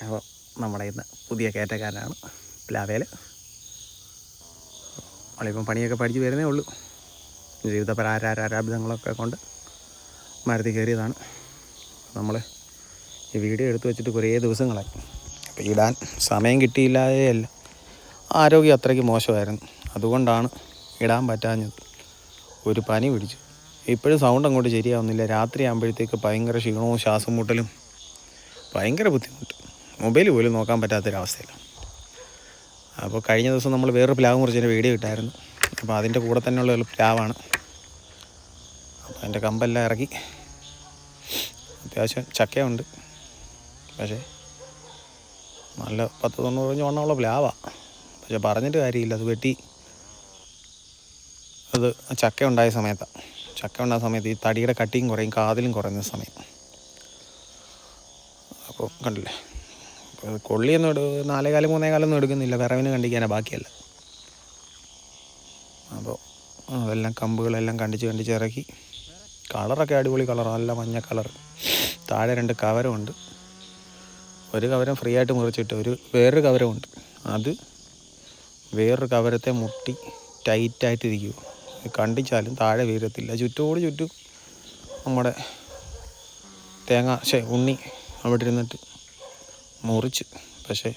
അപ്പോൾ നമ്മുടെ ഇന്ന് പുതിയ കയറ്റക്കാരനാണ് പ്ലാവേൽ. നമ്മളിപ്പം പണിയൊക്കെ പഠിച്ച് വരുന്നേ ഉള്ളൂ. ജീവിത പ്രാരാബ്ദങ്ങളൊക്കെ കൊണ്ട് മരത്തിൽ കയറിയതാണ്. നമ്മൾ ഈ വീഡിയോ എടുത്തു വെച്ചിട്ട് കുറേ ദിവസങ്ങളായി. അപ്പോൾ ഇടാൻ സമയം കിട്ടിയില്ലാതെയല്ല, ആരോഗ്യം അത്രയ്ക്ക് മോശമായിരുന്നു. അതുകൊണ്ടാണ് ഇടാൻ പറ്റാഞ്ഞത്. ഒരു പനി പിടിച്ചു. ഇപ്പോഴും സൗണ്ട് അങ്ങോട്ട് ശരിയാവുന്നില്ല. രാത്രി ആകുമ്പോഴത്തേക്ക് ഭയങ്കര ക്ഷീണവും ശ്വാസം മുട്ടലും, ഭയങ്കര ബുദ്ധിമുട്ട്. മൊബൈൽ പോലും നോക്കാൻ പറ്റാത്തൊരവസ്ഥയിലാണ്. അപ്പോൾ കഴിഞ്ഞ ദിവസം നമ്മൾ വേറൊരു പ്ലാവ് മുറിച്ചതിൻ്റെ വീഡിയോ ഇട്ടായിരുന്നു. അപ്പോൾ അതിൻ്റെ കൂടെ തന്നെയുള്ള ഒരു പ്ലാവാണ്. അപ്പോൾ അതിൻ്റെ കമ്പെല്ലാം ഇറക്കി. അത്യാവശ്യം ചക്കയുണ്ട്, പക്ഷേ നല്ല 10-90 വണ്ണമുള്ള പ്ലാവാണ്. പക്ഷെ പറഞ്ഞിട്ട് കാര്യമില്ല, അത് വെട്ടി. അത് ചക്ക ഉണ്ടായ സമയത്ത് ഈ തടിയുടെ കട്ടിയും കുറയും, കാതിലും കുറയുന്ന സമയം. അപ്പോൾ കണ്ടില്ലേ, അപ്പോൾ കൊള്ളിയൊന്നും 4-3 എടുക്കുന്നില്ല, വിറവിന് കണ്ടിക്കാനാണ് ബാക്കിയല്ല. അപ്പോൾ അതെല്ലാം കമ്പുകളെല്ലാം കണ്ടിച്ച് ഇറക്കി. കളറൊക്കെ അടിപൊളി കളറാണ്, നല്ല മഞ്ഞ കളർ. താഴെ 2 കവരമുണ്ട്. ഒരു കവരം ഫ്രീ ആയിട്ട് മുറിച്ചിട്ട് വേറൊരു കവരമുണ്ട്. അത് വേറൊരു കവരത്തെ മുട്ടി ടൈറ്റായിട്ടിരിക്കുക. കണ്ടിച്ചാലും താഴെ വീഴത്തില്ല. ചുറ്റും നമ്മുടെ ഉണ്ണി അവിടെ ഇരുന്നിട്ട് മുറിച്ച്, പക്ഷേ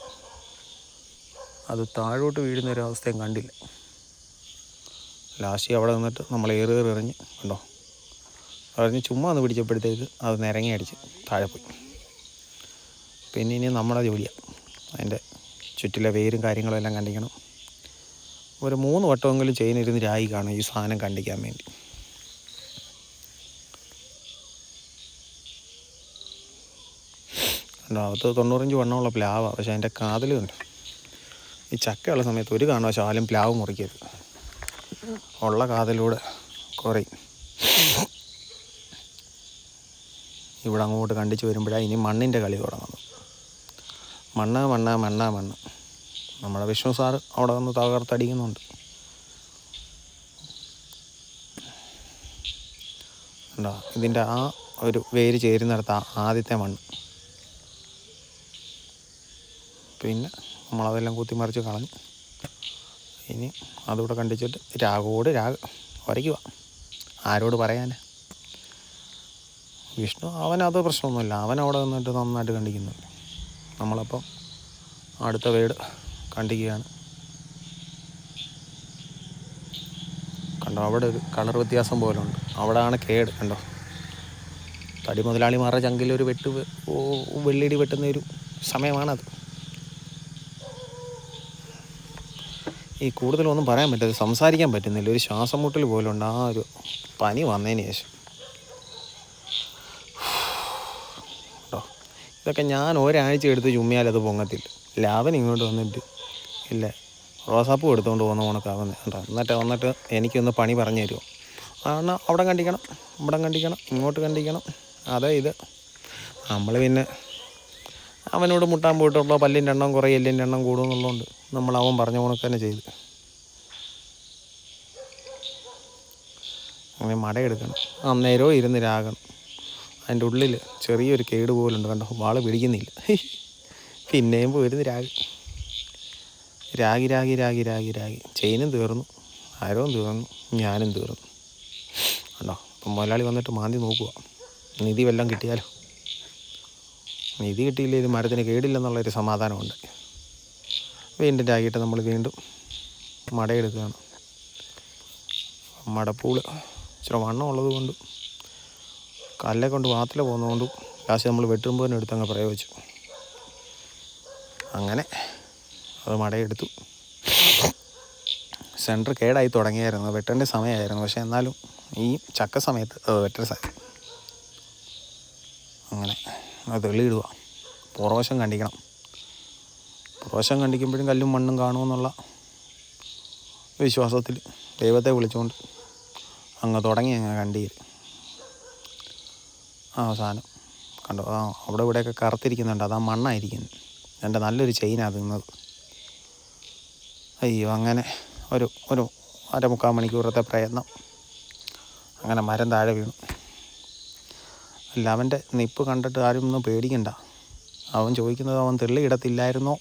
അത് താഴോട്ട് വീഴുന്നൊരവസ്ഥയും കണ്ടില്ല. ലാസ്റ്റ് അവിടെ നിന്നിട്ട് നമ്മൾ എറിഞ്ഞ് കണ്ടോ, എറിഞ്ഞ് ചുമ്മാ ഒന്ന് പിടിച്ചപ്പോഴത്തേക്ക് അത് നിരങ്ങി അടിച്ച് താഴെ പോയി. പിന്നെ ഇനി നമ്മുടെ ജോലിയാണ് അതിൻ്റെ ചുറ്റിലെ വേരും കാര്യങ്ങളും എല്ലാം കണ്ടിക്കണം. ഒരു 3 വട്ടമെങ്കിലും ചെയിനിരുന്ന് രായി കാണും ഈ സാധനം കണ്ടിക്കാൻ വേണ്ടി. അകത്ത് 90 വണ്ണമുള്ള പ്ലാവാണ്, പക്ഷേ അതിൻ്റെ കാതിലുണ്ട്. ഈ ചക്കയുള്ള സമയത്ത് ഒരു കാരണവശാലും പ്ലാവ് മുറിക്കരുത്. ഉള്ള കാതിലൂടെ കുറയും. ഇവിടെ അങ്ങോട്ട് കണ്ടിച്ച് വരുമ്പോഴാണ് ഇനി മണ്ണിൻ്റെ കളി തുടങ്ങുന്നത്. മണ്ണ്. നമ്മുടെ വിഷ്ണു സാറ് അവിടെ വന്ന് തകർത്തടിക്കുന്നുണ്ട്. ഉണ്ടോ, ഇതിൻ്റെ ആ ഒരു വേര് ചേരുന്നിടത്ത് ആദ്യത്തെ മണ്ണ്. പിന്നെ നമ്മളതെല്ലാം കുത്തിമറിച്ച് കളഞ്ഞു. ഇനി അതുകൂടെ കണ്ടിച്ചിട്ട് രാഗ് വരയ്ക്കുക. ആരോട് പറയാൻ? വിഷ്ണു അവനത് പ്രശ്നമൊന്നുമില്ല, അവനവിടെ നിന്നിട്ട് നന്നായിട്ട് കണ്ടിക്കുന്നു. നമ്മളപ്പം അടുത്ത വീട് കണ്ടിക്കുകയാണ്. കണ്ടോ, അവിടെ ഒരു കളർ വ്യത്യാസം പോലെ ഉണ്ട്. അവിടെയാണ് കേട്. കണ്ടോ, തടി മുതലാളിമാരുടെ ചങ്കിലൊരു വെള്ളിടി വെട്ടുന്ന ഒരു സമയമാണത്. ഈ കൂടുതലൊന്നും പറയാൻ പറ്റില്ല, സംസാരിക്കാൻ പറ്റുന്നില്ല. ഒരു ശ്വാസം മുട്ടൽ പോലുണ്ട് ആ ഒരു പനി വന്നതിന് ശേഷം. കേട്ടോ, ഇതൊക്കെ ഞാൻ ഒരാഴ്ച എടുത്ത് ചുമ്മിയാലത് പൊങ്ങത്തില്ല. ലാവൻ ഇങ്ങോട്ട് വന്നിട്ട് ഇല്ല റോസാപ്പൂ എടുത്തുകൊണ്ട് പോകുന്ന ഉണക്കാവുന്നത് കേട്ടോ. എന്നിട്ട് എനിക്കൊന്ന് പണി പറഞ്ഞു തരുമോ? കാരണം അവിടെ കണ്ടിക്കണം, ഇവിടെ കണ്ടിക്കണം, ഇങ്ങോട്ട് കണ്ടിക്കണം, ഇത് നമ്മൾ പിന്നെ അവനോട് മുട്ടാൻ പോയിട്ടുള്ള പല്ലിൻ്റെ എണ്ണം കുറേ എല്ലിൻ്റെ എണ്ണം കൂടുമെന്നുള്ളതുകൊണ്ട് നമ്മൾ അവൻ പറഞ്ഞ കണക്ക് തന്നെ ചെയ്ത് അങ്ങനെ മടയെടുക്കണം. അന്നേരവും ഇരുന്ന് രാഗണം. അതിൻ്റെ ഉള്ളിൽ ചെറിയൊരു കേട് പോലുണ്ട്. കണ്ടോ, വാള് പിടിക്കുന്നില്ല. പിന്നെയും പോയിരുന്ന് രാഗി. ചെയിനും തീർന്നു, ആരവും തീർന്നു, ഞാനും തീർന്നു. കണ്ടോ, അപ്പം മുതലാളി വന്നിട്ട് മാന്തി നോക്കുക, നിധി വല്ലതും കിട്ടിയാലോ. നിധി കിട്ടിയില്ലേ ഇത് മരത്തിന് കേടില്ലെന്നുള്ളൊരു സമാധാനമുണ്ട്. വീണ്ടും രാഗിയിട്ട് നമ്മൾ വീണ്ടും മടയെടുക്കുകയാണ്. മടപ്പൂള് ഇച്ചിരി വണ്ണം ഉള്ളത് കൊണ്ട് കല്ലെ കൊണ്ട് വാത്തില പോകുന്നതുകൊണ്ട് ലാസ്റ്റ് നമ്മൾ വെട്ടുമ്പോൾ തന്നെ എടുത്തങ്ങ് പ്രയോഗിച്ചു. അങ്ങനെ അത് മടയെടുത്തു. സെൻറ്റർ കേടായി തുടങ്ങിയായിരുന്നു, വെട്ടേണ്ട സമയമായിരുന്നു. പക്ഷേ എന്നാലും ഈ ചക്ക സമയത്ത് വെട്ടേണ്ട സമയം. അങ്ങനെ അത് തെളിയിടുക. പുറവശം കണ്ടിക്കണം. പുറവശം കണ്ടിക്കുമ്പോഴും കല്ലും മണ്ണും കാണുമെന്നുള്ള വിശ്വാസത്തിൽ ദൈവത്തെ വിളിച്ചുകൊണ്ട് അങ്ങ് കണ്ടിയിൽ അവസാനം കണ്ടോ, അവിടെ ഇവിടെയൊക്കെ കറുത്തിരിക്കുന്നുണ്ട്. അതാ മണ്ണായിരിക്കുന്നത്. എൻ്റെ നല്ലൊരു ചെയിനാണ് തിന്നത്. അയ്യോ, അങ്ങനെ ഒരു 1/4 മണിക്കൂറത്തെ പ്രയത്നം. അങ്ങനെ മരം താഴെ വീണു. അല്ല, അവൻ്റെ നിപ്പ് കണ്ടിട്ട് ആരും ഒന്നും പേടിക്കണ്ട. അവൻ ചോദിക്കുന്നത് അവൻ തെള്ളി ഇടത്തില്ലായിരുന്നോ